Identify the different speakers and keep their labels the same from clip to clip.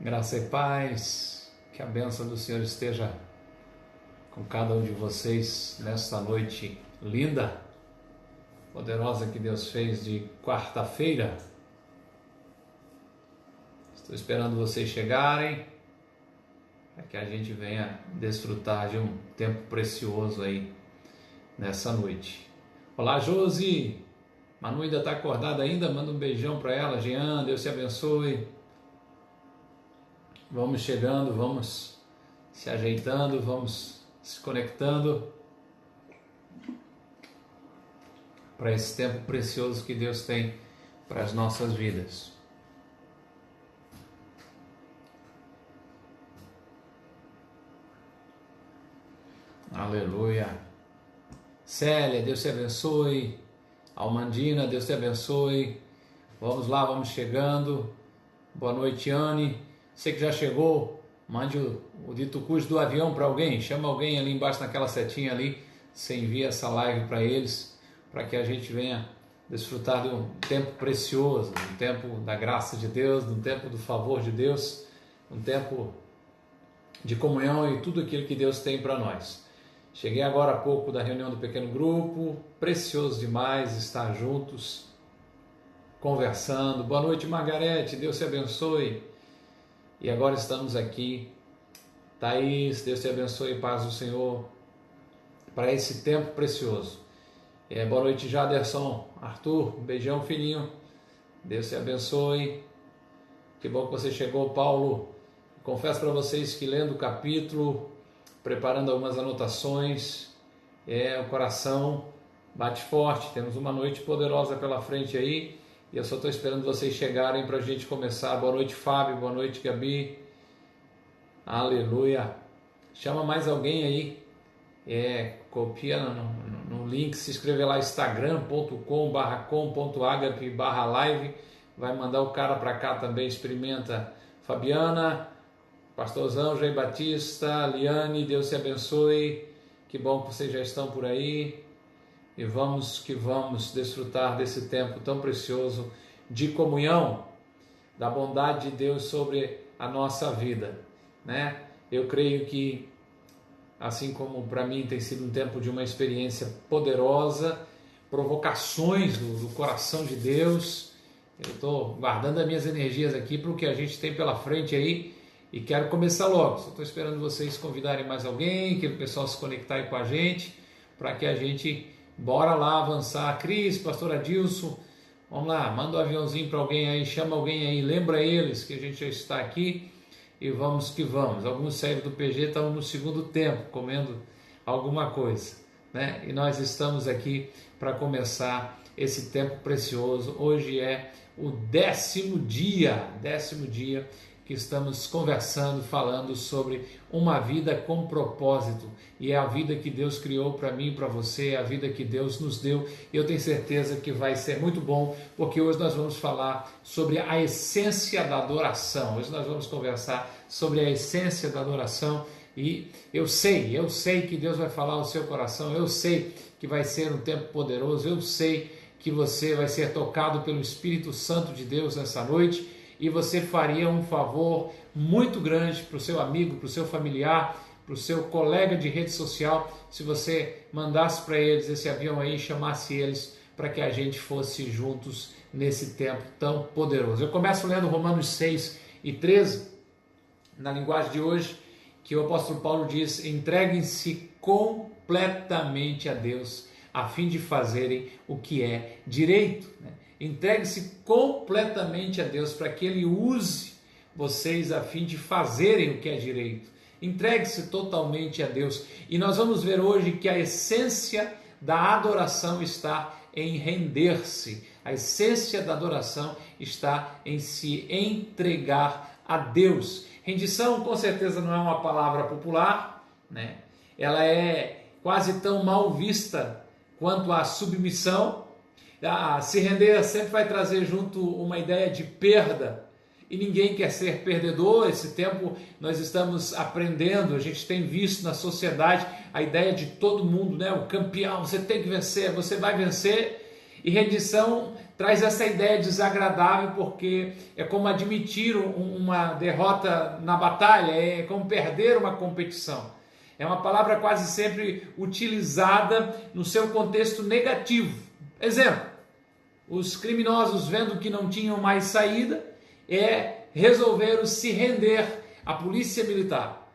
Speaker 1: Graça e paz, que a bênção do Senhor esteja com cada um de vocês nesta noite linda, poderosa que Deus fez de quarta-feira. Estou esperando vocês chegarem para que a gente venha desfrutar de um tempo precioso aí nessa noite. Olá, Josi! Manu ainda está acordada ainda? Manda um beijão para ela. Jean, Deus te abençoe. Vamos chegando, vamos se ajeitando, vamos se conectando para esse tempo precioso que Deus tem para as nossas vidas. Aleluia. Célia, Deus te abençoe. Almandina, Deus te abençoe. Vamos lá, vamos chegando. Boa noite, Anne. Você que já chegou, mande o dito cujo do avião para alguém. Chama alguém ali embaixo naquela setinha ali. Você envia essa live para eles, para que a gente venha desfrutar de um tempo precioso, um tempo da graça de Deus, um tempo do favor de Deus, um tempo de comunhão e tudo aquilo que Deus tem para nós. Cheguei agora há pouco da reunião do pequeno grupo, precioso demais estar juntos, conversando. Boa noite, Margarete, Deus te abençoe. E agora estamos aqui, Thaís, Deus te abençoe, paz do Senhor, para esse tempo precioso. Boa noite, Jaderson, Arthur, um beijão, filhinho, Deus te abençoe. Que bom que você chegou, Paulo. Confesso para vocês que lendo o capítulo, preparando algumas anotações, o coração bate forte. Temos uma noite poderosa pela frente aí, e eu só estou esperando vocês chegarem para a gente começar. Boa noite, Fábio, boa noite, Gabi, aleluia. Chama mais alguém aí, copia no link, se inscrever lá, instagram.com/com.agape/live, vai mandar o cara para cá também, experimenta. Fabiana, Pastorzão, Jair Batista, Liane, Deus te abençoe, que bom que vocês já estão por aí, e vamos que vamos desfrutar desse tempo tão precioso de comunhão, da bondade de Deus sobre a nossa vida, né? Eu creio que, assim como para mim tem sido um tempo de uma experiência poderosa, provocações do coração de Deus, eu estou guardando as minhas energias aqui para o que a gente tem pela frente aí, e quero começar logo. Só estou esperando vocês convidarem mais alguém, que o pessoal se conectar aí com a gente, para que a gente bora lá avançar. Cris, pastor Adilson, vamos lá, manda um aviãozinho para alguém aí, chama alguém aí, lembra eles que a gente já está aqui, e vamos que vamos. Alguns saíram do PG, estão no segundo tempo, comendo alguma coisa, né? E nós estamos aqui para começar esse tempo precioso. Hoje é o 10º dia que estamos conversando, falando sobre uma vida com propósito, e é a vida que Deus criou para mim e para você, é a vida que Deus nos deu, e eu tenho certeza que vai ser muito bom, porque hoje nós vamos falar sobre a essência da adoração. Hoje nós vamos conversar sobre a essência da adoração, e eu sei que Deus vai falar ao seu coração, eu sei que vai ser um tempo poderoso, eu sei que você vai ser tocado pelo Espírito Santo de Deus nessa noite, e você faria um favor muito grande para o seu amigo, para o seu familiar, para o seu colega de rede social, se você mandasse para eles esse avião aí e chamasse eles para que a gente fosse juntos nesse tempo tão poderoso. Eu começo lendo Romanos 6:13, na linguagem de hoje, que o apóstolo Paulo diz: entreguem-se completamente a Deus, a fim de fazerem o que é direito, né? Entregue-se completamente a Deus para que Ele use vocês a fim de fazerem o que é direito. Entregue-se totalmente a Deus. E nós vamos ver hoje que a essência da adoração está em render-se. A essência da adoração está em se entregar a Deus. Rendição, com certeza, não é uma palavra popular, né? Ela é quase tão mal vista quanto a submissão. Se render sempre vai trazer junto uma ideia de perda, e ninguém quer ser perdedor. Esse tempo nós estamos aprendendo, a gente tem visto na sociedade a ideia de todo mundo, né? O campeão, você tem que vencer, você vai vencer, e rendição traz essa ideia desagradável, porque é como admitir uma derrota na batalha, é como perder uma competição. É uma palavra quase sempre utilizada no seu contexto negativo. Exemplo, os criminosos, vendo que não tinham mais saída, resolveram se render à polícia militar.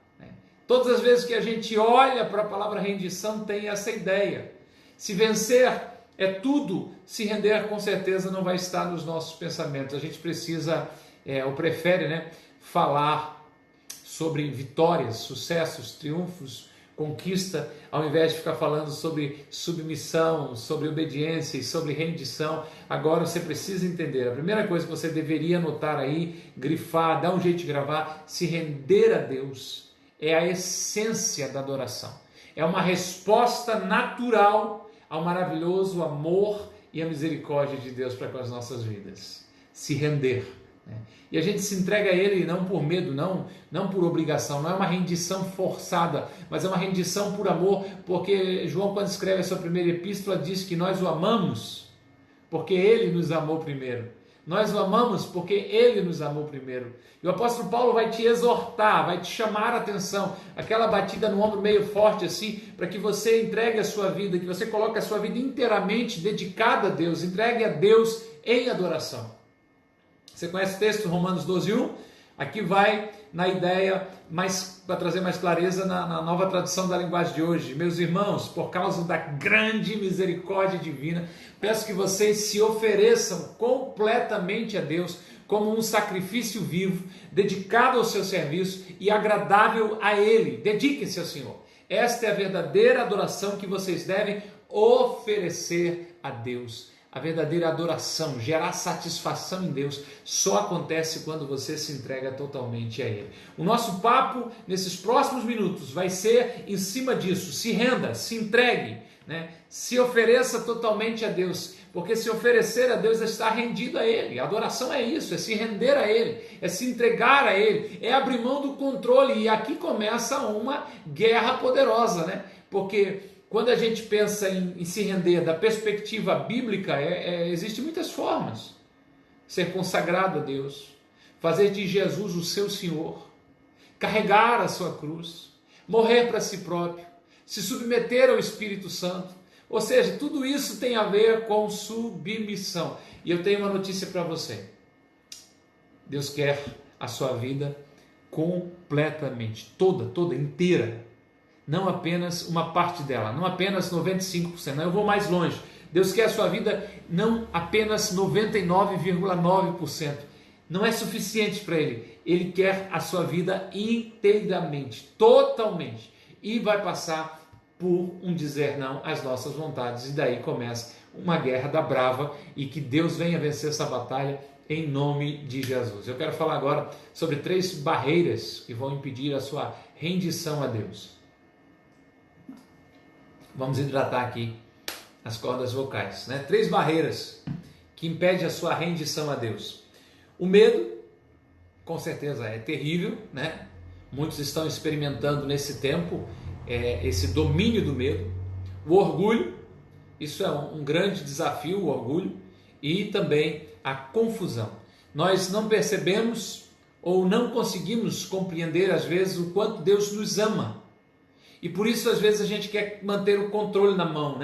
Speaker 1: Todas as vezes que a gente olha para a palavra rendição, tem essa ideia. Se vencer é tudo, se render com certeza não vai estar nos nossos pensamentos. A gente precisa, ou prefere, falar sobre vitórias, sucessos, triunfos, conquista, ao invés de ficar falando sobre submissão, sobre obediência e sobre rendição. Agora você precisa entender, a primeira coisa que você deveria anotar aí, grifar, dar um jeito de gravar, se render a Deus é a essência da adoração. É uma resposta natural ao maravilhoso amor e a misericórdia de Deus para com as nossas vidas. Se render. E a gente se entrega a Ele não por medo, não por obrigação, não é uma rendição forçada, mas é uma rendição por amor, porque João, quando escreve a sua primeira epístola, diz que nós o amamos porque Ele nos amou primeiro. Nós o amamos porque Ele nos amou primeiro. E o apóstolo Paulo vai te exortar, vai te chamar a atenção, aquela batida no ombro meio forte assim, para que você entregue a sua vida, que você coloque a sua vida inteiramente dedicada a Deus, entregue a Deus em adoração. Você conhece o texto, Romanos 12:1? Aqui vai na ideia, para trazer mais clareza na nova tradução da linguagem de hoje. Meus irmãos, por causa da grande misericórdia divina, peço que vocês se ofereçam completamente a Deus como um sacrifício vivo, dedicado ao seu serviço e agradável a Ele. Dediquem-se ao Senhor. Esta é a verdadeira adoração que vocês devem oferecer a Deus. A verdadeira adoração, gerar satisfação em Deus, só acontece quando você se entrega totalmente a Ele. O nosso papo, nesses próximos minutos, vai ser em cima disso. Se renda, se entregue, se ofereça totalmente a Deus, porque se oferecer a Deus é estar rendido a Ele. A adoração é isso, é se render a Ele, é se entregar a Ele, é abrir mão do controle. E aqui começa uma guerra poderosa, porque quando a gente pensa em se render da perspectiva bíblica, existem muitas formas. Ser consagrado a Deus, fazer de Jesus o seu Senhor, carregar a sua cruz, morrer para si próprio, se submeter ao Espírito Santo. Ou seja, tudo isso tem a ver com submissão. E eu tenho uma notícia para você. Deus quer a sua vida completamente, toda, inteira. Não apenas uma parte dela, não apenas 95%, eu vou mais longe. Deus quer a sua vida não apenas 99,9%. Não é suficiente para Ele. Ele quer a sua vida inteiramente, totalmente. E vai passar por um dizer não às nossas vontades. E daí começa uma guerra da brava e que Deus venha vencer essa batalha em nome de Jesus. Eu quero falar agora sobre 3 barreiras que vão impedir a sua rendição a Deus. Vamos hidratar aqui as cordas vocais, 3 barreiras que impedem a sua rendição a Deus. O medo, com certeza é terrível, Muitos estão experimentando nesse tempo esse domínio do medo. O orgulho, isso é um grande desafio, o orgulho, e também a confusão. Nós não percebemos ou não conseguimos compreender às vezes o quanto Deus nos ama. E por isso, às vezes, a gente quer manter o controle na mão,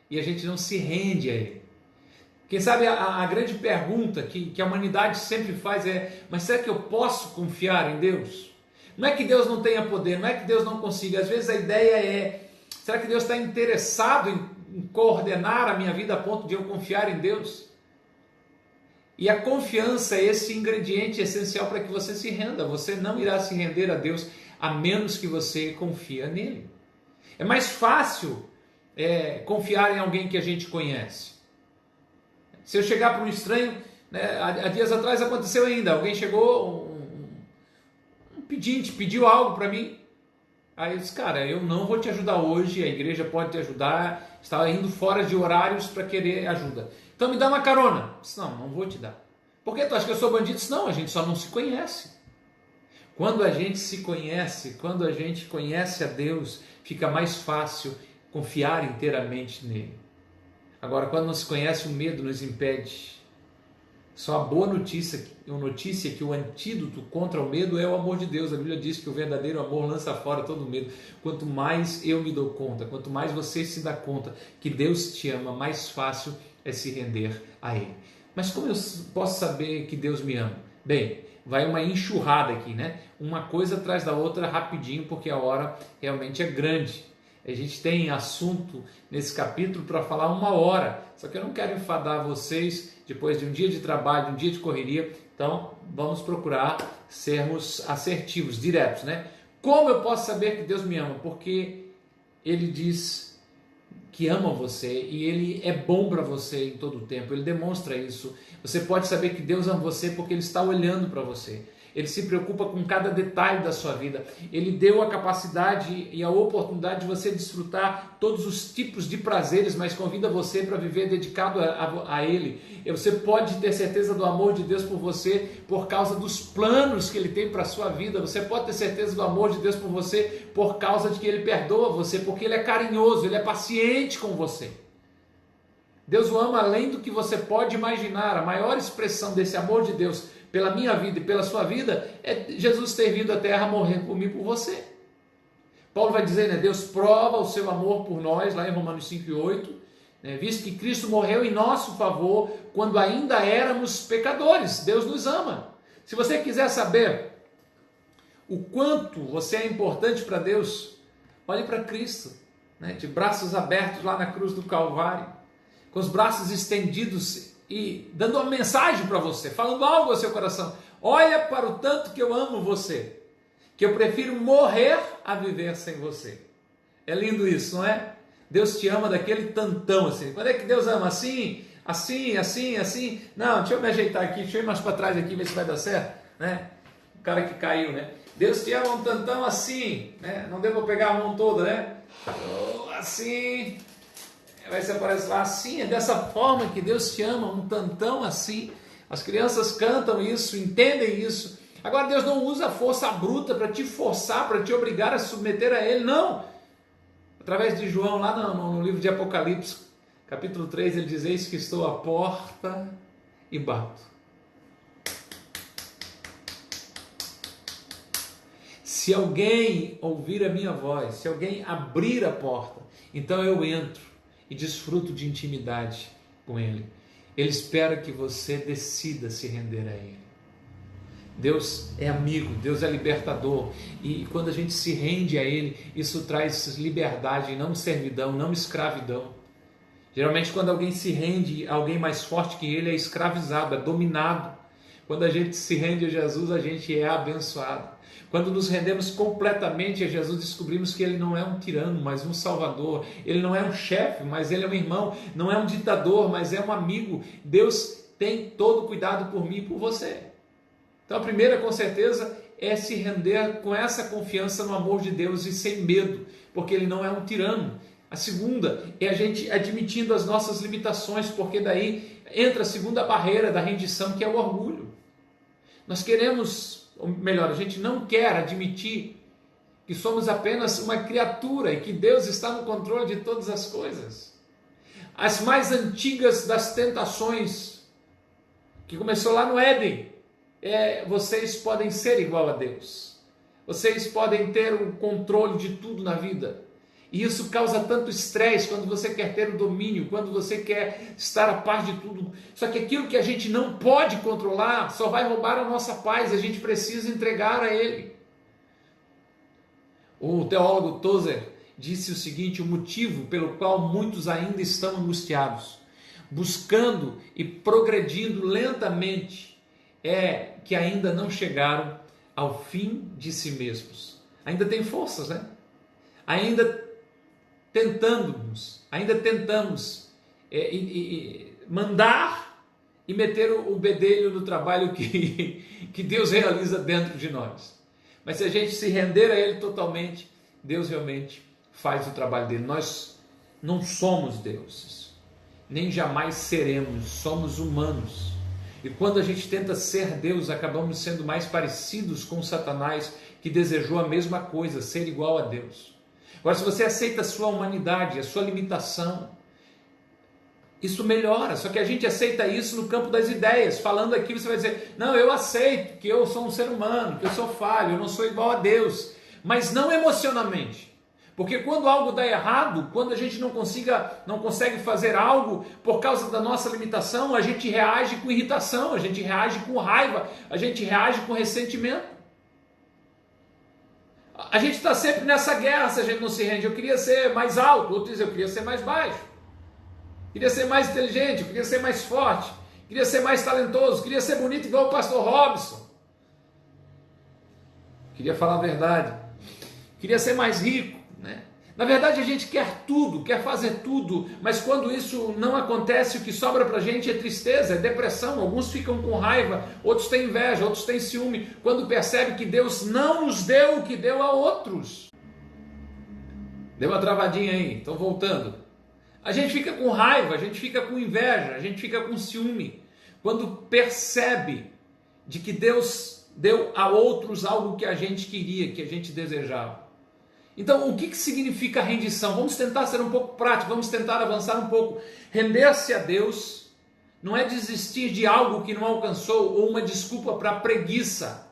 Speaker 1: E a gente não se rende a Ele. Quem sabe a grande pergunta que a humanidade sempre faz é: mas será que eu posso confiar em Deus? Não é que Deus não tenha poder, não é que Deus não consiga. Às vezes a ideia é: será que Deus está interessado em coordenar a minha vida a ponto de eu confiar em Deus? E a confiança é esse ingrediente essencial para que você se renda. Você não irá se render a Deus a menos que você confie nele. É mais fácil confiar em alguém que a gente conhece. Se eu chegar para um estranho, há dias atrás aconteceu ainda, alguém chegou, um pedinte, pediu algo para mim, aí eu disse: cara, eu não vou te ajudar hoje, a igreja pode te ajudar, estava indo fora de horários para querer ajuda, então me dá uma carona. Eu disse: não vou te dar. Por que tu acha que eu sou bandido? Eu disse: não, a gente só não se conhece. Quando a gente se conhece, quando a gente conhece a Deus, fica mais fácil confiar inteiramente nele. Agora, quando não se conhece, o medo nos impede. Só a boa notícia é que o antídoto contra o medo é o amor de Deus. A Bíblia diz que o verdadeiro amor lança fora todo medo. Quanto mais eu me dou conta, quanto mais você se dá conta que Deus te ama, mais fácil é se render a Ele. Mas como eu posso saber que Deus me ama? Bem, vai uma enxurrada aqui, né? Uma coisa atrás da outra rapidinho, porque a hora realmente é grande. A gente tem assunto nesse capítulo para falar 1 hora, só que eu não quero enfadar vocês depois de um dia de trabalho, de um dia de correria, então vamos procurar sermos assertivos, diretos, né? Como eu posso saber que Deus me ama? Porque Ele diz que ama você e Ele é bom para você em todo o tempo, Ele demonstra isso. Você pode saber que Deus ama você porque Ele está olhando para você. Ele se preocupa com cada detalhe da sua vida. Ele deu a capacidade e a oportunidade de você desfrutar todos os tipos de prazeres, mas convida você para viver dedicado a Ele. E você pode ter certeza do amor de Deus por você por causa dos planos que Ele tem para a sua vida. Você pode ter certeza do amor de Deus por você por causa de que Ele perdoa você, porque Ele é carinhoso, Ele é paciente com você. Deus o ama além do que você pode imaginar. A maior expressão desse amor de Deus pela minha vida e pela sua vida é Jesus ter vindo à terra morrer por mim e por você. Paulo vai dizer, né, Deus prova o seu amor por nós, lá em Romanos 5:8, né, visto que Cristo morreu em nosso favor quando ainda éramos pecadores. Deus nos ama. Se você quiser saber o quanto você é importante para Deus, olhe para Cristo, né, de braços abertos lá na cruz do Calvário, com os braços estendidos e dando uma mensagem para você, falando algo ao seu coração. Olha para o tanto que eu amo você, que eu prefiro morrer a viver sem você. É lindo isso, não é? Deus te ama daquele tantão assim. Quando é que Deus ama? Assim, assim, assim, assim. Não, deixa eu me ajeitar aqui, deixa eu ir mais para trás aqui, ver se vai dar certo, né? O cara que caiu, né? Deus te ama um tantão assim, né? Não devo pegar a mão toda, né? Assim. Aí você aparece lá assim, é dessa forma que Deus te ama, um tantão assim. As crianças cantam isso, entendem isso. Agora Deus não usa a força bruta para te forçar, para te obrigar a se submeter a Ele, não. Através de João, lá no livro de Apocalipse, capítulo 3, ele diz, eis que estou à porta e bato. Se alguém ouvir a minha voz, se alguém abrir a porta, então eu entro e desfruto de intimidade com Ele. Ele espera que você decida se render a Ele. Deus é amigo, Deus é libertador, e quando a gente se rende a Ele, isso traz liberdade, não servidão, não escravidão. Geralmente quando alguém se rende a alguém mais forte que ele, é escravizado, é dominado. Quando a gente se rende a Jesus, a gente é abençoado. Quando nos rendemos completamente a Jesus, descobrimos que Ele não é um tirano, mas um salvador. Ele não é um chefe, mas Ele é um irmão. Não é um ditador, mas é um amigo. Deus tem todo cuidado por mim e por você. Então a primeira, com certeza, é se render com essa confiança no amor de Deus e sem medo, porque Ele não é um tirano. A segunda é a gente admitindo as nossas limitações, porque daí entra a segunda barreira da rendição, que é o orgulho. Nós queremos, ou melhor, a gente não quer admitir que somos apenas uma criatura e que Deus está no controle de todas as coisas. As mais antigas das tentações, que começou lá no Éden, vocês podem ser igual a Deus. Vocês podem ter o controle de tudo na vida. E isso causa tanto estresse quando você quer ter o domínio, quando você quer estar a par de tudo. Só que aquilo que a gente não pode controlar só vai roubar a nossa paz. A gente precisa entregar a Ele. O teólogo Tozer disse o seguinte: o motivo pelo qual muitos ainda estão angustiados, buscando e progredindo lentamente, é que ainda não chegaram ao fim de si mesmos. Ainda tem forças, né? Ainda tentamos mandar e meter o bedelho no trabalho que Deus realiza dentro de nós. Mas se a gente se render a Ele totalmente, Deus realmente faz o trabalho dele. Nós não somos deuses, nem jamais seremos, somos humanos. E quando a gente tenta ser Deus, acabamos sendo mais parecidos com Satanás, que desejou a mesma coisa, ser igual a Deus. Agora, se você aceita a sua humanidade, a sua limitação, isso melhora, só que a gente aceita isso no campo das ideias. Falando aqui, você vai dizer, não, eu aceito que eu sou um ser humano, que eu sou falho, eu não sou igual a Deus, mas não emocionalmente. Porque quando algo dá errado, quando a gente não consegue fazer algo por causa da nossa limitação, a gente reage com irritação, a gente reage com raiva, a gente reage com ressentimento. A gente está sempre nessa guerra se a gente não se rende. Eu queria ser mais alto, outro diz eu queria ser mais baixo. Queria ser mais inteligente, queria ser mais forte, queria ser mais talentoso, queria ser bonito igual o pastor Robson. Queria falar a verdade. Queria ser mais rico, né? Na verdade a gente quer tudo, quer fazer tudo, mas quando isso não acontece, o que sobra pra gente é tristeza, é depressão. Alguns ficam com raiva, outros têm inveja, outros têm ciúme, quando percebe que Deus não nos deu o que deu a outros. Deu uma travadinha aí, estou voltando. A gente fica com raiva, a gente fica com inveja, a gente fica com ciúme, quando percebe de que Deus deu a outros algo que a gente queria, que a gente desejava. Então, o que significa rendição? Vamos tentar ser um pouco prático, vamos tentar avançar um pouco. Render-se a Deus não é desistir de algo que não alcançou ou uma desculpa para preguiça.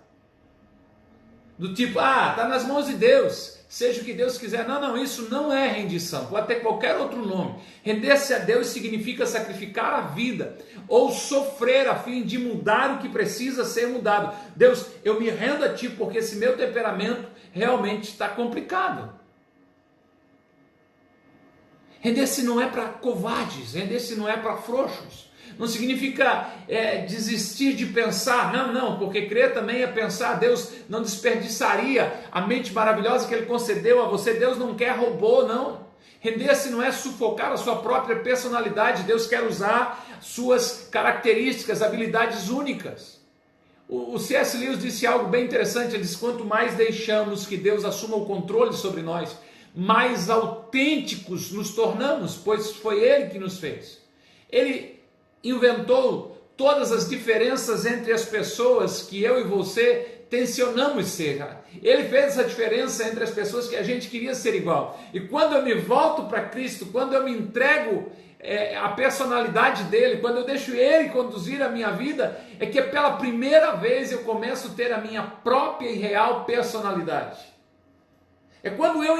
Speaker 1: Do tipo, está nas mãos de Deus, seja o que Deus quiser. Não, isso não é rendição, pode ter qualquer outro nome. Render-se a Deus significa sacrificar a vida ou sofrer a fim de mudar o que precisa ser mudado. Deus, eu me rendo a Ti porque esse meu temperamento realmente está complicado. Render-se não é para covardes, render-se não é para frouxos. Não significa desistir de pensar, não, porque crer também é pensar. Deus não desperdiçaria a mente maravilhosa que Ele concedeu a você. Deus não quer robô, não. Render-se não é sufocar a sua própria personalidade. Deus quer usar suas características, habilidades únicas. O C.S. Lewis disse algo bem interessante. Ele disse, quanto mais deixamos que Deus assuma o controle sobre nós, mais autênticos nos tornamos, pois foi Ele que nos fez. Ele inventou todas as diferenças entre as pessoas que eu e você tensionamos ser. Ele fez essa diferença entre as pessoas que a gente queria ser igual. E quando eu me volto para Cristo, quando eu me entrego a personalidade dele, quando eu deixo Ele conduzir a minha vida, é que pela primeira vez eu começo a ter a minha própria e real personalidade. É quando eu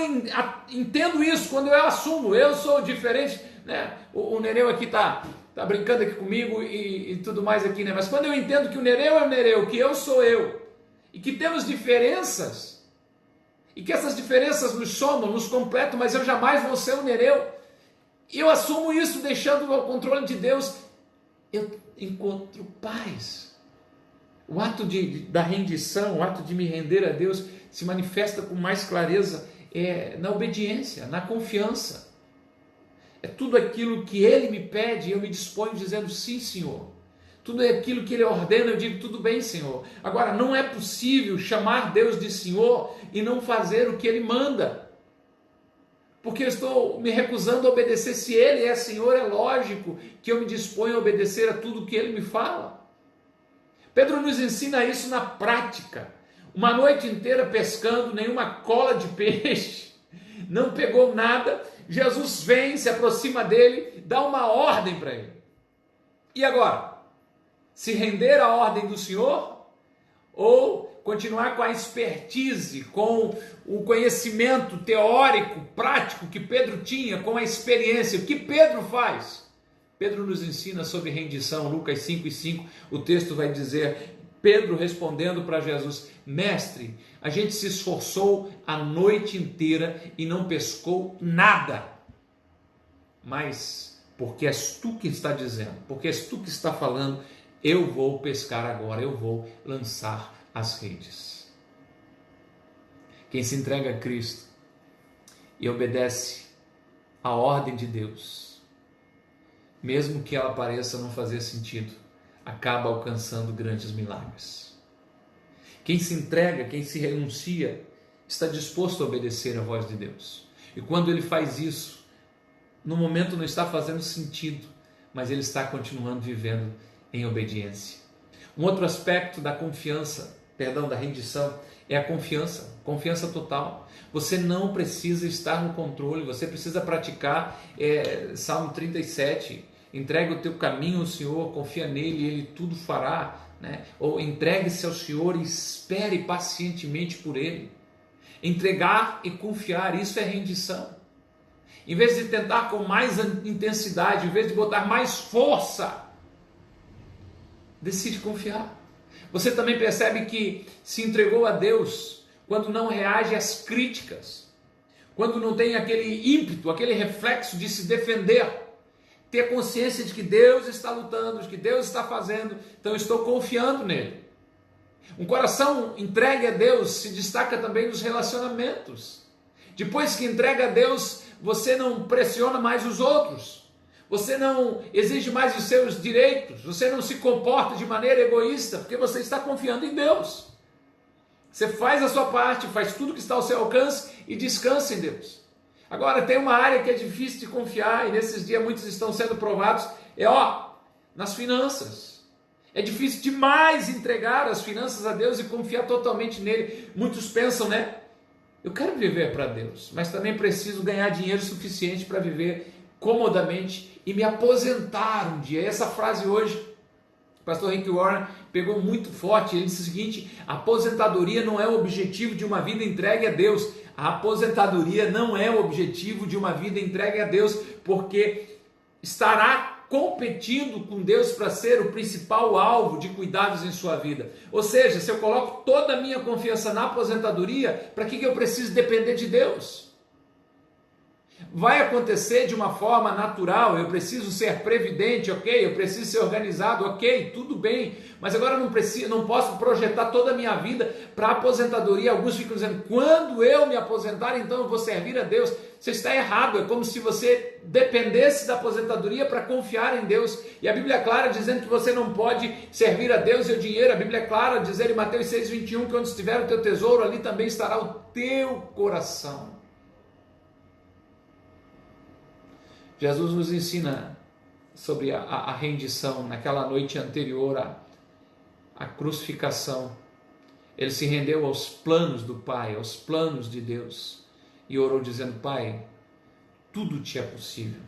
Speaker 1: entendo isso, quando eu assumo, eu sou diferente, né? O Nereu aqui tá brincando aqui comigo e tudo mais aqui, né? Mas quando eu entendo que o Nereu é o Nereu, que eu sou eu, e que temos diferenças, e que essas diferenças nos somam, nos completam, mas eu jamais vou ser o Nereu, e eu assumo isso deixando ao controle de Deus, eu encontro paz. O ato da rendição, o ato de me render a Deus, se manifesta com mais clareza na obediência, na confiança. É tudo aquilo que Ele me pede, eu me disponho dizendo sim, Senhor. Tudo aquilo que Ele ordena, eu digo tudo bem, Senhor. Agora, não é possível chamar Deus de Senhor e não fazer o que Ele manda. Porque eu estou me recusando a obedecer. Se Ele é Senhor, é lógico que eu me disponho a obedecer a tudo que Ele me fala. Pedro nos ensina isso na prática. Uma noite inteira pescando, nenhuma cola de peixe, não pegou nada. Jesus vem, se aproxima dele, dá uma ordem para ele. E agora? Se render à ordem do Senhor? Ou continuar com a expertise, com o conhecimento teórico, prático que Pedro tinha, com a experiência? O que Pedro faz? Pedro nos ensina sobre rendição. Lucas 5:5, o texto vai dizer, Pedro respondendo para Jesus, mestre, a gente se esforçou a noite inteira e não pescou nada. Mas, porque és tu que está dizendo, porque és tu que está falando, eu vou pescar agora, eu vou lançar as redes. Quem se entrega a Cristo e obedece à ordem de Deus, mesmo que ela pareça não fazer sentido, acaba alcançando grandes milagres. Quem se entrega, quem se renuncia, está disposto a obedecer à voz de Deus. E quando ele faz isso, no momento não está fazendo sentido, mas ele está continuando vivendo em obediência. Um outro aspecto da confiança, da rendição, é a confiança total. Você não precisa estar no controle, você precisa praticar Salmo 37, Entregue o teu caminho ao Senhor, confia nele e ele tudo fará, né? Ou entregue-se ao Senhor e espere pacientemente por ele. Entregar e confiar, isso é rendição. Em vez de tentar com mais intensidade, em vez de botar mais força, decide confiar. Você também percebe que se entregou a Deus quando não reage às críticas, quando não tem aquele ímpeto, aquele reflexo de se defender, ter consciência de que Deus está lutando, de que Deus está fazendo, então eu estou confiando nele. Um coração entregue a Deus se destaca também nos relacionamentos. Depois que entrega a Deus, você não pressiona mais os outros, você não exige mais os seus direitos, você não se comporta de maneira egoísta, porque você está confiando em Deus. Você faz a sua parte, faz tudo que está ao seu alcance e descansa em Deus. Agora, tem uma área que é difícil de confiar, e nesses dias muitos estão sendo provados, nas finanças. É difícil demais entregar as finanças a Deus e confiar totalmente nele. Muitos pensam, eu quero viver para Deus, mas também preciso ganhar dinheiro suficiente para viver comodamente e me aposentar um dia. E essa frase hoje, o pastor Rick Warren pegou muito forte. Ele disse o seguinte: a aposentadoria não é o objetivo de uma vida entregue a Deus. A aposentadoria não é o objetivo de uma vida entregue a Deus, porque estará competindo com Deus para ser o principal alvo de cuidados em sua vida. Ou seja, se eu coloco toda a minha confiança na aposentadoria, para que eu preciso depender de Deus? Vai acontecer de uma forma natural, eu preciso ser previdente, ok, eu preciso ser organizado, ok, tudo bem, mas agora eu não posso projetar toda a minha vida para a aposentadoria. Alguns ficam dizendo, quando eu me aposentar, então eu vou servir a Deus. Você está errado, é como se você dependesse da aposentadoria para confiar em Deus. E a Bíblia é clara dizendo que você não pode servir a Deus e o dinheiro. A Bíblia é clara dizendo em Mateus 6,21 que onde estiver o teu tesouro, ali também estará o teu coração. Jesus nos ensina sobre a rendição naquela noite anterior à crucificação. Ele se rendeu aos planos do Pai, aos planos de Deus, e orou dizendo: Pai, tudo te é possível.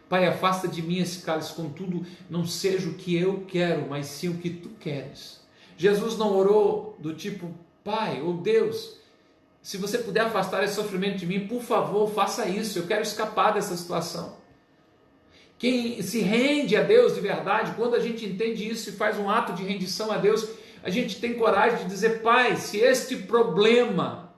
Speaker 1: Pai, afasta de mim esse cálice, contudo, não seja o que eu quero, mas sim o que tu queres. Jesus não orou do tipo: Pai, ou Deus, se você puder afastar esse sofrimento de mim, por favor, faça isso, eu quero escapar dessa situação. Quem se rende a Deus de verdade, quando a gente entende isso e faz um ato de rendição a Deus, a gente tem coragem de dizer: Pai, se este problema,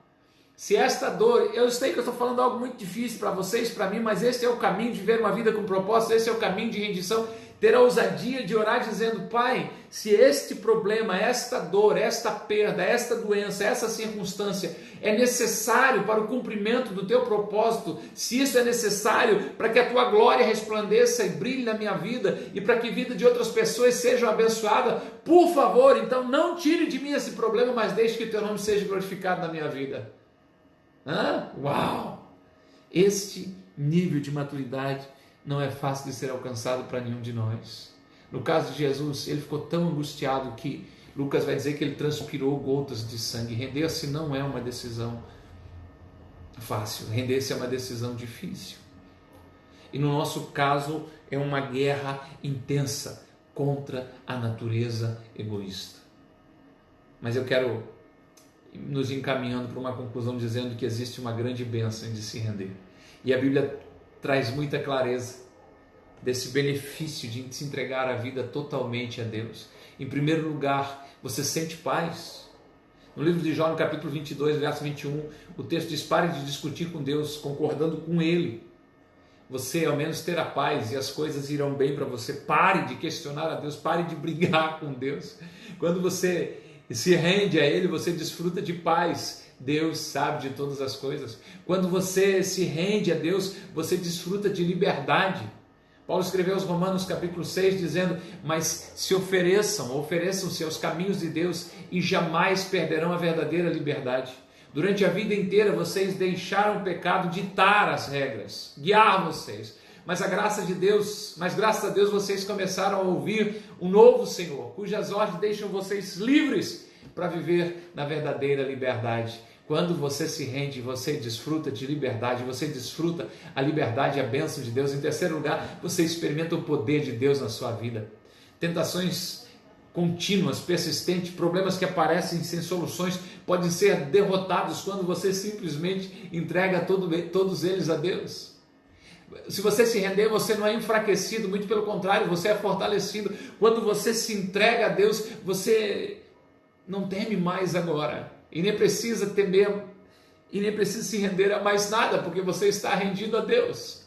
Speaker 1: se esta dor, eu sei que eu estou falando algo muito difícil para vocês, para mim, mas esse é o caminho de viver uma vida com propósito, esse é o caminho de rendição, ter a ousadia de orar dizendo: Pai, se este problema, esta dor, esta perda, esta doença, essa circunstância é necessário para o cumprimento do teu propósito, se isso é necessário para que a tua glória resplandeça e brilhe na minha vida e para que a vida de outras pessoas sejam abençoadas, por favor, então não tire de mim esse problema, mas deixe que o teu nome seja glorificado na minha vida. Uau! Este nível de maturidade não é fácil de ser alcançado para nenhum de nós. No caso de Jesus, ele ficou tão angustiado que Lucas vai dizer que ele transpirou gotas de sangue. Render-se não é uma decisão fácil, render-se é uma decisão difícil. E no nosso caso é uma guerra intensa contra a natureza egoísta. Mas eu quero nos encaminhando para uma conclusão dizendo que existe uma grande bênção de se render. E a Bíblia traz muita clareza desse benefício de se entregar a vida totalmente a Deus. Em primeiro lugar, você sente paz. No livro de Jó, no capítulo 22, verso 21, o texto diz: pare de discutir com Deus, concordando com Ele. Você ao menos terá paz e as coisas irão bem para você. Pare de questionar a Deus, pare de brigar com Deus. Quando você se rende a Ele, você desfruta de paz. Deus sabe de todas as coisas. Quando você se rende a Deus, você desfruta de liberdade. Paulo escreveu aos Romanos capítulo 6 dizendo: mas se ofereçam-se aos caminhos de Deus e jamais perderão a verdadeira liberdade. Durante a vida inteira vocês deixaram o pecado ditar as regras, guiar vocês. Mas graças a Deus vocês começaram a ouvir um novo Senhor, cujas ordens deixam vocês livres para viver na verdadeira liberdade. Quando você se rende, você desfruta de liberdade, você desfruta a liberdade e a bênção de Deus. Em terceiro lugar, você experimenta o poder de Deus na sua vida. Tentações contínuas, persistentes, problemas que aparecem sem soluções, podem ser derrotados quando você simplesmente entrega todos eles a Deus. Se você se render, você não é enfraquecido, muito pelo contrário, você é fortalecido. Quando você se entrega a Deus, você não teme mais agora. E nem precisa temer, e nem precisa se render a mais nada, porque você está rendido a Deus.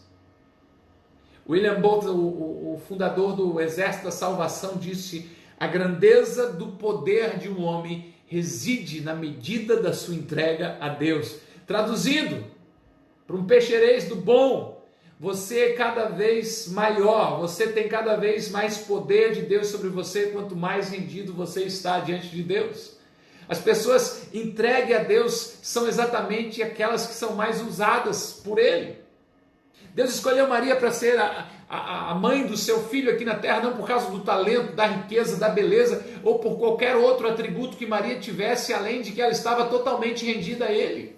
Speaker 1: William Booth, o fundador do Exército da Salvação, disse: a grandeza do poder de um homem reside na medida da sua entrega a Deus. Traduzindo, para um peixeirês do bom, você é cada vez maior, você tem cada vez mais poder de Deus sobre você, quanto mais rendido você está diante de Deus. As pessoas entregues a Deus são exatamente aquelas que são mais usadas por Ele. Deus escolheu Maria para ser a mãe do seu filho aqui na terra, não por causa do talento, da riqueza, da beleza, ou por qualquer outro atributo que Maria tivesse, além de que ela estava totalmente rendida a Ele.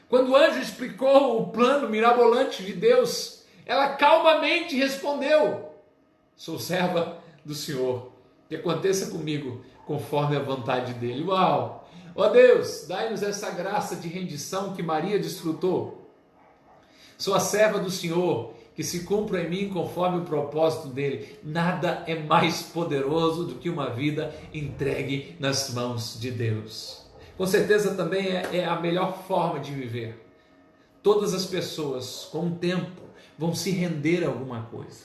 Speaker 1: Quando o anjo explicou o plano mirabolante de Deus, ela calmamente respondeu: sou serva do Senhor, que aconteça comigo conforme a vontade dele. Uau! Ó Deus, dai-nos essa graça de rendição que Maria desfrutou. Sou a serva do Senhor, que se cumpra em mim conforme o propósito dele. Nada é mais poderoso do que uma vida entregue nas mãos de Deus. Com certeza também é a melhor forma de viver. Todas as pessoas, com o tempo, vão se render a alguma coisa.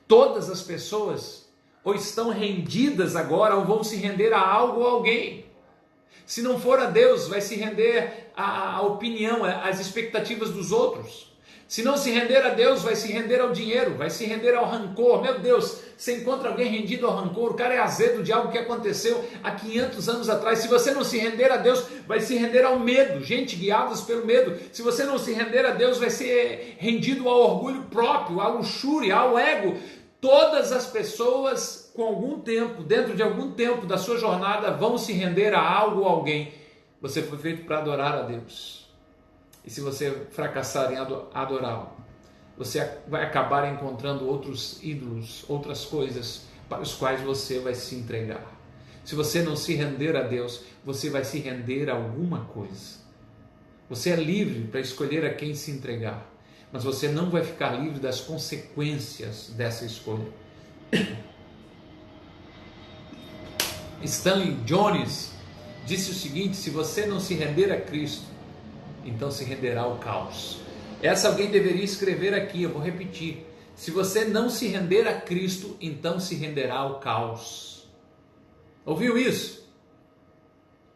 Speaker 1: Todas as pessoas ou estão rendidas agora, ou vão se render a algo ou a alguém. Se não for a Deus, vai se render à opinião, às expectativas dos outros. Se não se render a Deus, vai se render ao dinheiro, vai se render ao rancor. Meu Deus, você encontra alguém rendido ao rancor, o cara é azedo de algo que aconteceu há 500 anos atrás. Se você não se render a Deus, vai se render ao medo, gente guiadas pelo medo. Se você não se render a Deus, vai ser rendido ao orgulho próprio, à luxúria, ao ego. Todas as pessoas, com algum tempo, dentro de algum tempo da sua jornada, vão se render a algo ou alguém. Você foi feito para adorar a Deus. E se você fracassar em adorá-lo, você vai acabar encontrando outros ídolos, outras coisas para os quais você vai se entregar. Se você não se render a Deus, você vai se render a alguma coisa. Você é livre para escolher a quem se entregar, mas você não vai ficar livre das consequências dessa escolha. Stanley Jones disse o seguinte: se você não se render a Cristo, então se renderá ao caos. Essa alguém deveria escrever aqui, eu vou repetir: se você não se render a Cristo, então se renderá ao caos. Ouviu isso?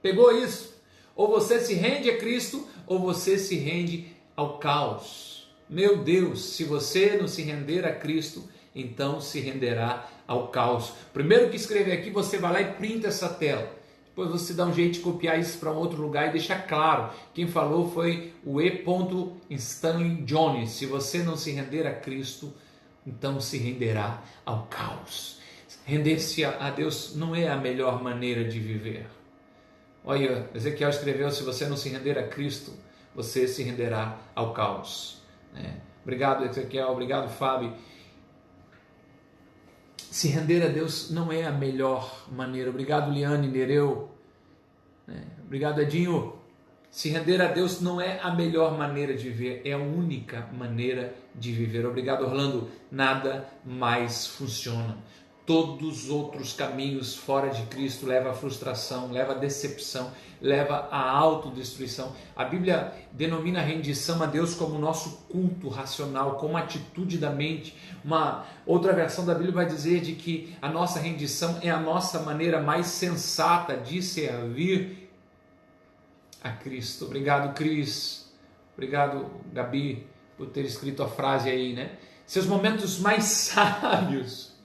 Speaker 1: Pegou isso? Ou você se rende a Cristo, ou você se rende ao caos. Meu Deus, se você não se render a Cristo, então se renderá ao caos. Primeiro que escrever aqui, você vai lá e printa essa tela. Depois você dá um jeito de copiar isso para um outro lugar e deixar claro. Quem falou foi o E. Stanley Jones. Se você não se render a Cristo, então se renderá ao caos. Render-se a Deus não é a melhor maneira de viver. Olha, Ezequiel escreveu: se você não se render a Cristo, você se renderá ao caos. Obrigado, Ezequiel. Obrigado, Fábio. Se render a Deus não é a melhor maneira. Obrigado, Liane Nereu. Obrigado, Edinho. Se render a Deus não é a melhor maneira de viver, é a única maneira de viver. Obrigado, Orlando. Nada mais funciona. Todos os outros caminhos fora de Cristo levam à frustração, levam à decepção, levam à autodestruição. A Bíblia denomina a rendição a Deus como nosso culto racional, como atitude da mente. Uma outra versão da Bíblia vai dizer de que a nossa rendição é a nossa maneira mais sensata de servir a Cristo. Obrigado, Cris. Obrigado, Gabi, por ter escrito a frase aí, né? Seus momentos mais sábios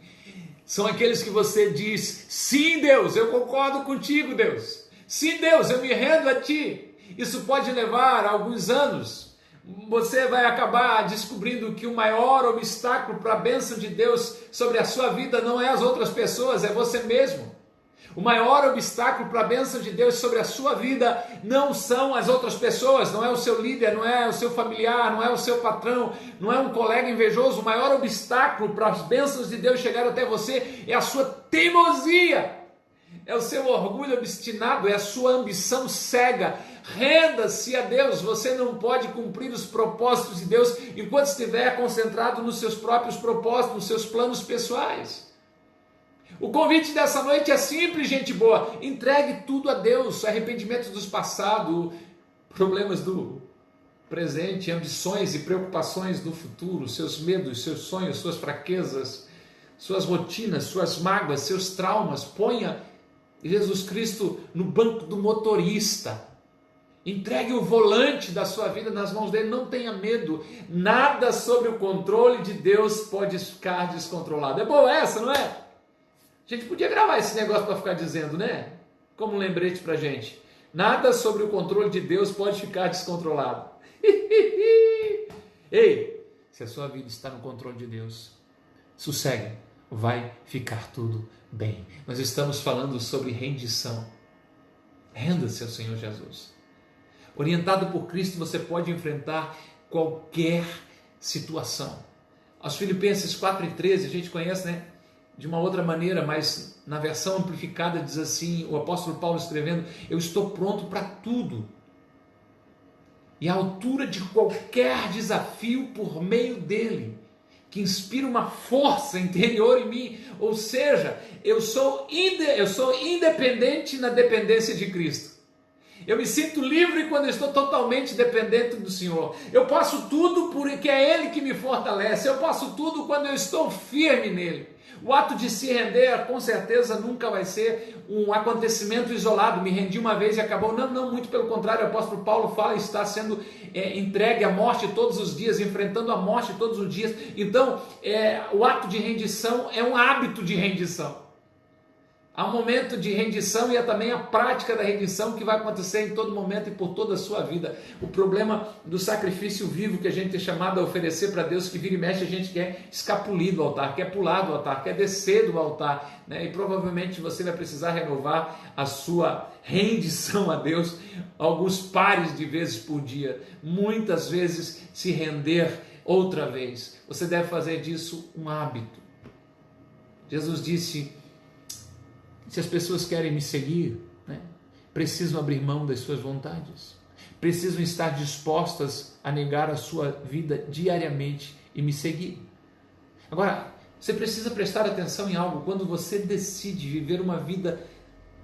Speaker 1: são aqueles que você diz: sim, Deus, eu concordo contigo, Deus. Sim, Deus, eu me rendo a Ti. Isso pode levar alguns anos. Você vai acabar descobrindo que o maior obstáculo para a bênção de Deus sobre a sua vida não é as outras pessoas, é você mesmo. O maior obstáculo para a bênção de Deus sobre a sua vida não são as outras pessoas, não é o seu líder, não é o seu familiar, não é o seu patrão, não é um colega invejoso. O maior obstáculo para as bênçãos de Deus chegarem até você é a sua teimosia, é o seu orgulho obstinado, é a sua ambição cega. Renda-se a Deus. Você não pode cumprir os propósitos de Deus enquanto estiver concentrado nos seus próprios propósitos, nos seus planos pessoais. O convite dessa noite é simples, gente boa. Entregue tudo a Deus. Arrependimentos dos passados, problemas do presente, ambições e preocupações do futuro, seus medos, seus sonhos, suas fraquezas, suas rotinas, suas mágoas, seus traumas. Ponha Jesus Cristo no banco do motorista. Entregue o volante da sua vida nas mãos dele. Não tenha medo. Nada sobre o controle de Deus pode ficar descontrolado. É boa essa, não é? A gente podia gravar esse negócio para ficar dizendo, né? Como um lembrete para a gente. Nada sobre o controle de Deus pode ficar descontrolado. Ei, se a sua vida está no controle de Deus, sossegue, vai ficar tudo bem. Nós estamos falando sobre rendição. Renda-se ao Senhor Jesus. Orientado por Cristo, você pode enfrentar qualquer situação. Aos Filipenses 4:13, a gente conhece, né? De uma outra maneira, mas na versão amplificada diz assim, o apóstolo Paulo escrevendo: eu estou pronto para tudo, e à altura de qualquer desafio por meio dele, que inspira uma força interior em mim. Ou seja, eu sou independente na dependência de Cristo. Eu me sinto livre quando eu estou totalmente dependente do Senhor. Eu posso tudo porque é Ele que me fortalece. Eu posso tudo quando eu estou firme nele. O ato de se render, com certeza, nunca vai ser um acontecimento isolado. Me rendi uma vez e acabou. Não, muito pelo contrário. O apóstolo Paulo fala que está sendo entregue à morte todos os dias, enfrentando a morte todos os dias. Então, o ato de rendição é um hábito de rendição. Há um momento de rendição e há também a prática da rendição que vai acontecer em todo momento e por toda a sua vida. O problema do sacrifício vivo que a gente é chamado a oferecer para Deus, que vira e mexe, a gente quer escapulir do altar, quer pular do altar, quer descer do altar, né? E provavelmente você vai precisar renovar a sua rendição a Deus alguns pares de vezes por dia. Muitas vezes se render outra vez. Você deve fazer disso um hábito. Jesus disse: se as pessoas querem me seguir, né, precisam abrir mão das suas vontades, precisam estar dispostas a negar a sua vida diariamente e me seguir. Agora, você precisa prestar atenção em algo. Quando você decide viver uma vida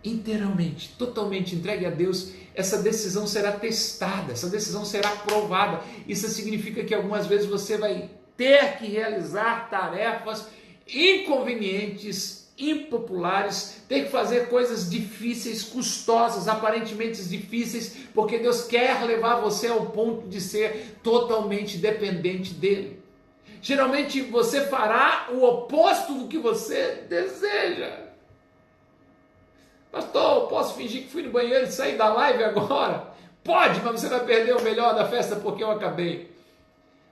Speaker 1: inteiramente, totalmente entregue a Deus, essa decisão será testada, essa decisão será provada. Isso significa que algumas vezes você vai ter que realizar tarefas inconvenientes, impopulares, ter que fazer coisas difíceis, custosas, aparentemente difíceis, porque Deus quer levar você ao ponto de ser totalmente dependente dele. Geralmente você fará o oposto do que você deseja. Pastor, posso fingir que fui no banheiro e sair da live agora? Pode, mas você vai perder o melhor da festa porque eu acabei.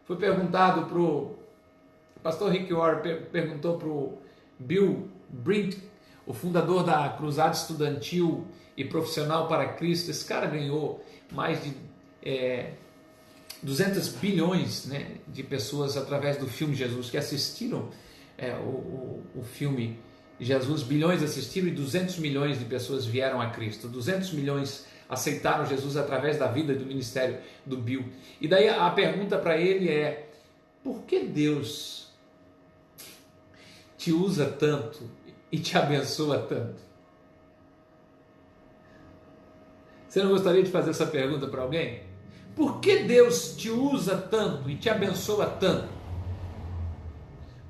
Speaker 1: Foi perguntado para o pastor Rick Warren, perguntou para o Bill Bright, o fundador da Cruzada Estudantil e Profissional para Cristo. Esse cara ganhou mais de 200 bilhões, né, de pessoas através do filme Jesus, que assistiram o filme Jesus. Bilhões assistiram e 200 milhões de pessoas vieram a Cristo. 200 milhões aceitaram Jesus através da vida e do ministério do Bill. E daí a pergunta para ele é: por que Deus te usa tanto e te abençoa tanto? Você não gostaria de fazer essa pergunta para alguém? Por que Deus te usa tanto e te abençoa tanto?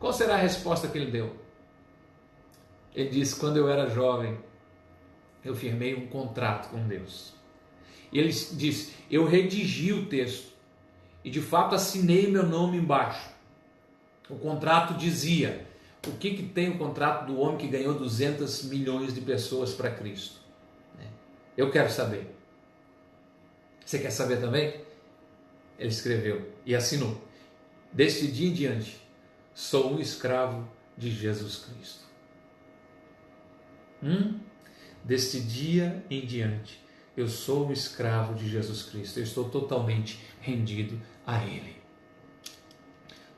Speaker 1: Qual será a resposta que ele deu? Ele disse: quando eu era jovem, eu firmei um contrato com Deus. E ele disse: eu redigi o texto e de fato assinei meu nome embaixo. O contrato dizia: o que tem o contrato do homem que ganhou 200 milhões de pessoas para Cristo? Eu quero saber. Você quer saber também? Ele escreveu e assinou: deste dia em diante, sou um escravo de Jesus Cristo. Deste dia em diante, eu sou um escravo de Jesus Cristo. Eu estou totalmente rendido a Ele.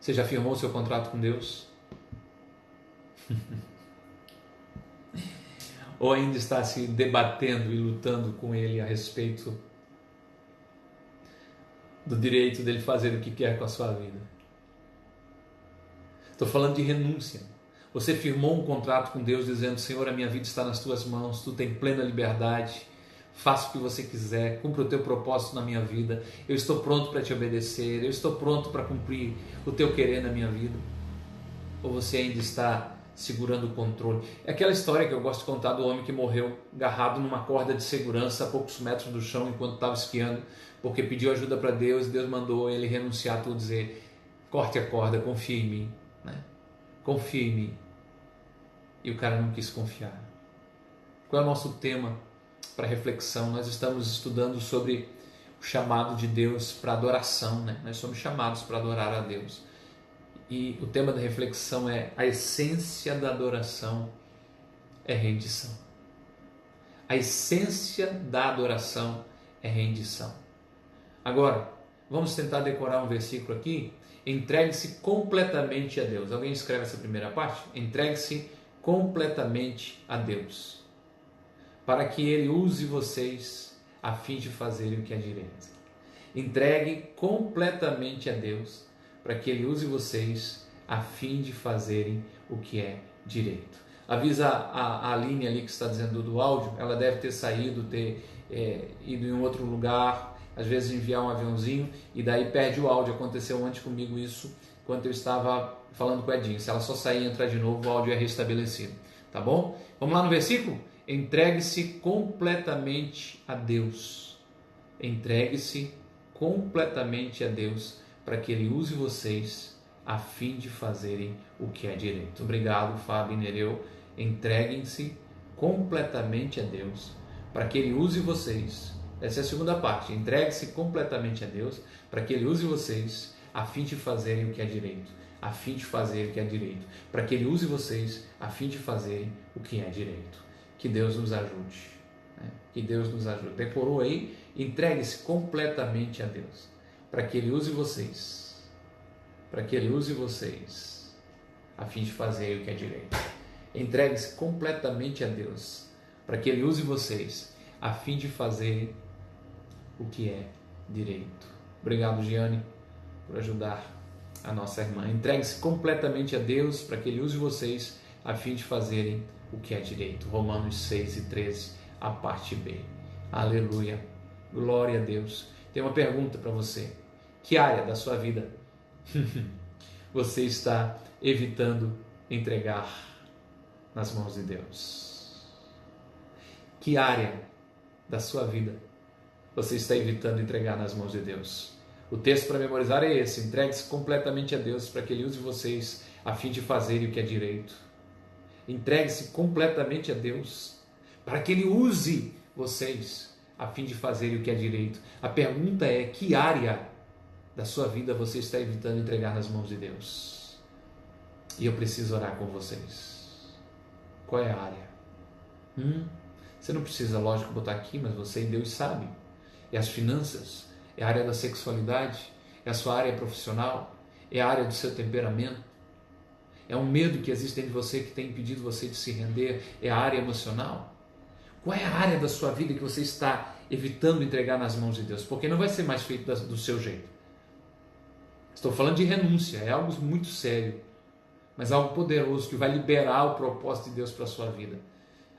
Speaker 1: Você já firmou o seu contrato com Deus? Ou ainda está se debatendo e lutando com Ele a respeito do direito dele fazer o que quer com a sua vida? Estou falando de renúncia. Você firmou um contrato com Deus dizendo: Senhor, a minha vida está nas tuas mãos, tu tens plena liberdade, faça o que você quiser, cumpra o teu propósito na minha vida, eu estou pronto para te obedecer, eu estou pronto para cumprir o teu querer na minha vida. Ou você ainda está segurando o controle? É aquela história que eu gosto de contar do homem que morreu agarrado numa corda de segurança a poucos metros do chão enquanto estava esquiando, porque pediu ajuda para Deus e Deus mandou ele renunciar a tudo, dizer: corte a corda, confie em mim, né? Confie em mim. E o cara não quis confiar. Qual é o nosso tema para reflexão? Nós estamos estudando sobre o chamado de Deus para adoração, né? Nós somos chamados para adorar a Deus. E o tema da reflexão é: a essência da adoração é rendição. A essência da adoração é rendição. Agora, vamos tentar decorar um versículo aqui. Entregue-se completamente a Deus. Alguém escreve essa primeira parte? Entregue-se completamente a Deus, para que Ele use vocês a fim de fazerem o que é direito. Entregue completamente a Deus, para que Ele use vocês a fim de fazerem o que é direito. Avisa a Aline ali que está dizendo do áudio, ela deve ter saído, ter ido em outro lugar, às vezes enviar um aviãozinho e daí perde o áudio. Aconteceu ontem comigo isso, enquanto eu estava falando com o Edinho. Se ela só sair e entrar de novo, o áudio é restabelecido. Tá bom? Vamos lá no versículo? Entregue-se completamente a Deus. Entregue-se completamente a Deus, para que Ele use vocês a fim de fazerem o que é direito. Obrigado, Fábio e Nereu. Entreguem-se completamente a Deus, para que Ele use vocês. Essa é a segunda parte. Entregue-se completamente a Deus, para que Ele use vocês a fim de fazerem o que é direito. A fim de fazer o que é direito. Para que Ele use vocês a fim de fazerem o que é direito. Que Deus nos ajude. Né? Que Deus nos ajude. Decorou aí? Entregue-se completamente a Deus, para que Ele use vocês. Para que Ele use vocês a fim de fazer o que é direito. Entregue-se completamente a Deus, para que Ele use vocês a fim de fazer o que é direito. Obrigado, Giane, por ajudar a nossa irmã. Entregue-se completamente a Deus, para que Ele use vocês a fim de fazerem o que é direito. Romanos 6 e 13, a parte B. Aleluia. Glória a Deus. Tem uma pergunta para você. Que área da sua vida você está evitando entregar nas mãos de Deus? Que área da sua vida você está evitando entregar nas mãos de Deus? O texto para memorizar é esse: entregue-se completamente a Deus, para que Ele use vocês a fim de fazerem o que é direito. Entregue-se completamente a Deus, para que Ele use vocês a fim de fazerem o que é direito. A pergunta é: que área da sua vida você está evitando entregar nas mãos de Deus? E eu preciso orar com vocês. Qual é a área? Você não precisa, lógico, botar aqui, mas você e Deus sabem. É as finanças, é a área da sexualidade, é a sua área profissional, é a área do seu temperamento, é um medo que existe dentro de você que tem impedido você de se render, é a área emocional. Qual é a área da sua vida que você está evitando entregar nas mãos de Deus? Porque não vai ser mais feito do seu jeito. Estou falando de renúncia, é algo muito sério, mas algo poderoso que vai liberar o propósito de Deus para a sua vida.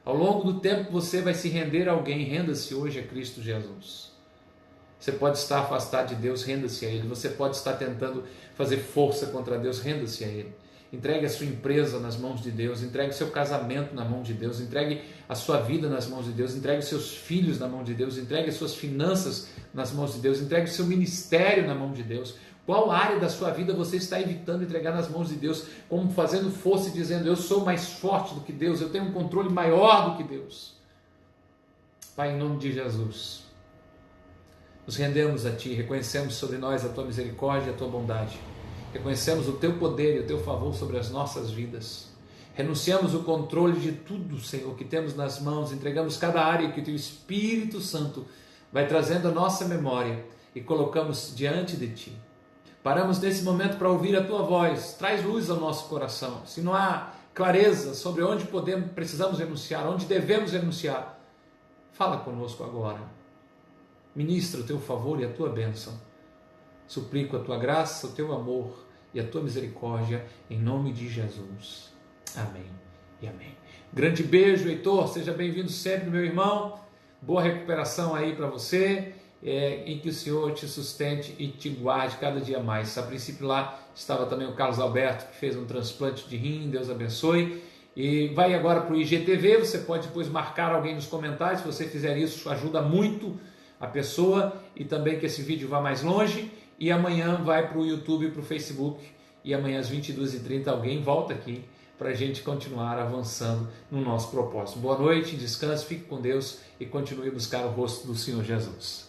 Speaker 1: Ao longo do tempo você vai se render a alguém. Renda-se hoje a Cristo Jesus. Você pode estar afastado de Deus, renda-se a Ele. Você pode estar tentando fazer força contra Deus, renda-se a Ele. Entregue a sua empresa nas mãos de Deus, entregue o seu casamento na mão de Deus, entregue a sua vida nas mãos de Deus, entregue os seus filhos na mão de Deus, entregue as suas finanças nas mãos de Deus, entregue o seu ministério na mão de Deus. Qual área da sua vida você está evitando entregar nas mãos de Deus, como fazendo força e dizendo: eu sou mais forte do que Deus, eu tenho um controle maior do que Deus? Pai, em nome de Jesus, nos rendemos a Ti, reconhecemos sobre nós a Tua misericórdia e a Tua bondade. Reconhecemos o Teu poder e o Teu favor sobre as nossas vidas. Renunciamos o controle de tudo, Senhor, que temos nas mãos, entregamos cada área que o Teu Espírito Santo vai trazendo a nossa memória e colocamos diante de Ti. Paramos nesse momento para ouvir a Tua voz, traz luz ao nosso coração. Se não há clareza sobre onde precisamos renunciar, onde devemos renunciar, fala conosco agora. Ministra o Teu favor e a Tua bênção. Suplico a Tua graça, o Teu amor e a Tua misericórdia, em nome de Jesus. Amém e amém. Grande beijo, Heitor, seja bem-vindo sempre, meu irmão. Boa recuperação aí para você, em que o Senhor te sustente e te guarde cada dia mais. A princípio lá estava também o Carlos Alberto, que fez um transplante de rim, Deus abençoe. E vai agora para o IGTV, você pode depois marcar alguém nos comentários, se você fizer isso ajuda muito a pessoa e também que esse vídeo vá mais longe. E amanhã vai para o YouTube e para o Facebook, e amanhã às 22h30 alguém volta aqui para a gente continuar avançando no nosso propósito. Boa noite, descanse, fique com Deus e continue a buscar o rosto do Senhor Jesus.